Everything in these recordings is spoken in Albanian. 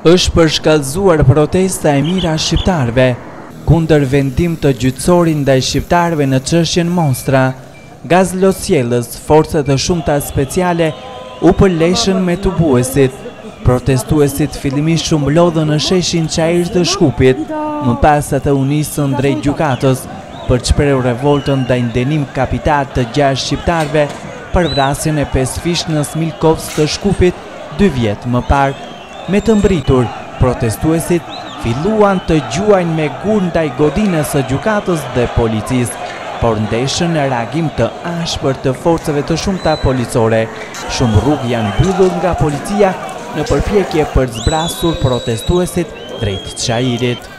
Është përshkallëzuar protesta e mira shqiptarëve kundër vendim të gjyqësorit ndaj shqiptarëve në çështjen Mostra. Gazlosjellës, forcat të shumta speciale u përleshën me tubuesit. Protestuesit fillimisht shumblodhën në sheshin Çajir të Shkupit, më pas ata u nisën drejt gjykatës për të shprehur revoltën ndaj ndenim kapital të 6 shqiptarëve për vrasjen e 5 fish në Smilkovës të Shkupit 2 vjet më parë. Me të mbritur, protestuesit filluan të gjuajnë me gur ndaj godinës së gjykatës dhe policisë, por ndeshën në reagim të ashpër të forcave të shumta policore. Shumë rrugë janë mbyllur nga policia në përpjekje për të zbrasur protestuesit drejt Çajirit.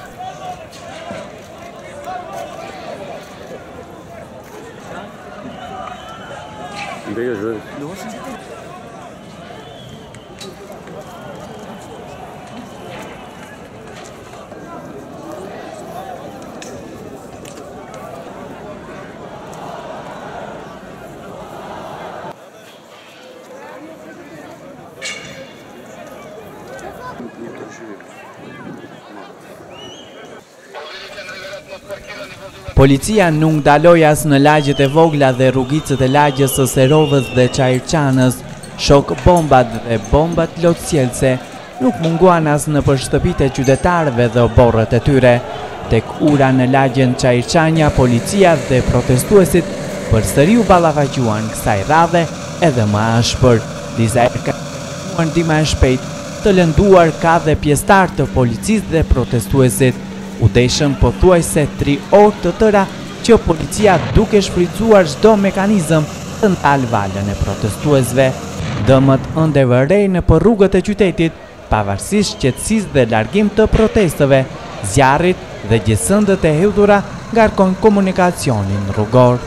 Policia nuk ndaloi as në lagjet e vogla dhe rrugicët e lagjës së Serovës dhe Çajirçanës. Shok bombat dhe bombat lotësjellse nuk munguan as në shtëpitë e qytetarëve dhe oborrët e tyre. Tek ura në lagjen Çajirçania, policia dhe protestuesit përsëri u ballafaqjuan kësaj radhe edhe më ashpër. Disa ka ndihmë e shpejt të lënduar ka dhe pjesëtar të policisë dhe protestuesit. U deshën pothuajse 3 orë të tëra që policia duke shfrytzuar çdo mekanizëm të ndalë valën e protestuesve. Dëmët ende vërej në për rrugët e qytetit, pavarësisht qetësisë dhe largim të protesteve, zjarrit dhe gjësëndët e hedhura ngarkojnë komunikacionin rrugor.